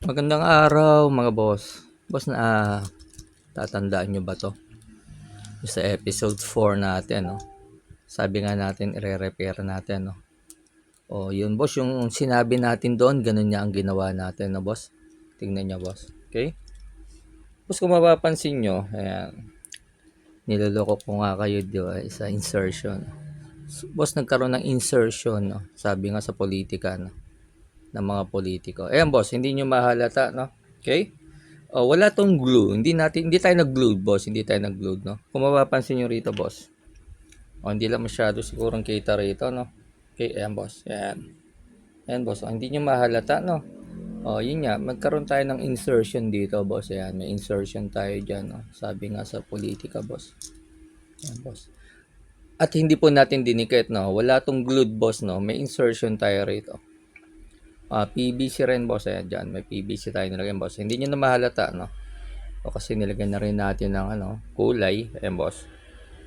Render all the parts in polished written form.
Magandang araw mga boss. Boss na tatandaan nyo ba to? Sa episode 4 natin, no? Sabi nga natin ire-repair natin, no? O yun boss, yung sinabi natin doon, ganun niya ang ginawa natin, no boss? Tingnan niyo boss. Okay? Boss, kung mapapansin nyo, ayan, niloloko ko nga kayo sa insertion. Boss, nagkaroon ng insertion, no? Sabi nga sa politika, no? Ng mga politiko. Ayan boss, hindi nyo mahalata, no? Okay? Oh, wala tong glue. Hindi tayo nag-glue, boss. Hindi tayo nag-glue, no? Kung mapapansin niyo rito, boss. Oh, hindi lang masyado sigurong kita rito, no? Okay, ayan, boss. Ayan. Ayan, boss. Oh, hindi niyo mahalata, no? Oh, yun nga. Magkaroon tayo ng insertion dito, boss. Ayan, may insertion tayo diyan, no? Sabi nga sa politika, boss. Ayan, boss. At hindi po natin dinikit, no? Wala tong glued, boss, no? May insertion tayo rito. PVC rin, boss. Ayan, dyan. May PVC tayo nilagay, boss. Hindi niyo na mahalata, no? O kasi nilagyan na rin natin ng kulay. Ayan boss.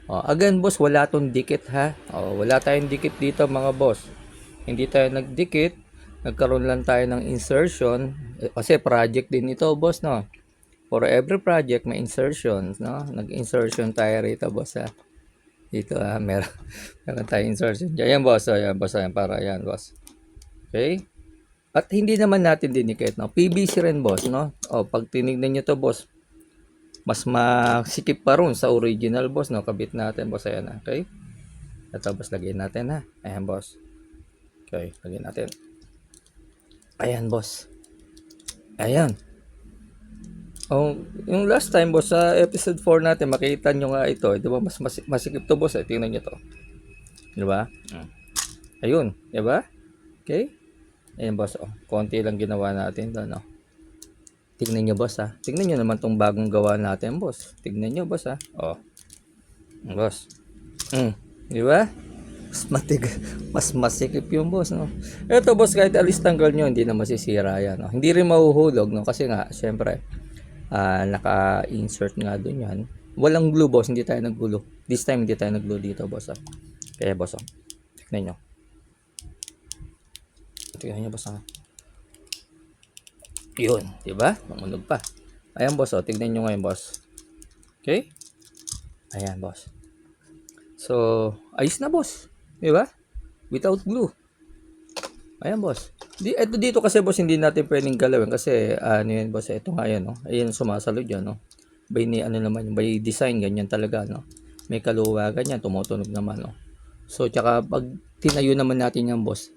Again boss, wala tong dikit ha. Wala tayong dikit dito mga boss. Hindi tayo nagdikit. Nagkaroon lang tayo ng insertion. Kasi project din ito boss, no. For every project may insertion, no. Nag-insertion tayo rito boss ha. Dito ha, meron tayong insertion. Ayan boss, ayan boss, ayan para ayan boss. Okay? At hindi naman natin dinikit, no. PVC rin boss, no. Pag tinignan niyo to boss, mas masikip pa ron sa original boss, no. Kabit natin boss, ayan, okay. Tapos lagyan natin ha, ayan boss. Okay, lagyan natin, ayan boss, ayan. Yung last time boss sa episode 4 natin, makita nyo nga ito, di ba, mas masikip to boss, tingnan nyo to, di ba. Ayun, di ba, okay. Ayan boss, konti lang ginawa natin doon, no. Tingnan nyo boss ha, tingnan nyo naman tong bagong gawa natin boss, tingnan nyo boss ha. Boss, di ba? Mas masikip yung boss, no. Ito boss, kahit alis tanggal nyo, hindi na masisira yan, no? Hindi rin mahuhulog, no, kasi nga syempre naka-insert nga dun yan. Walang glue boss, hindi tayo nag-glue this time, hindi tayo nag-glue dito boss. Kaya boss, tignan nyo boss, yun, di ba, mamunog pa. Ayan boss, tignan nyo ngayon boss. Okay, ayan boss. So ayos na boss, di ba, without glue. Ayan boss. Ito dito kasi boss, hindi natin pwedeng galawin kasi yan boss, ito nga yan, no. Ayun sumasalod yan, no. By naman, by design ganyan talaga, no. May kaluwagan yan, tumutunog naman, no. So tsaka pag tinayo naman natin yan boss,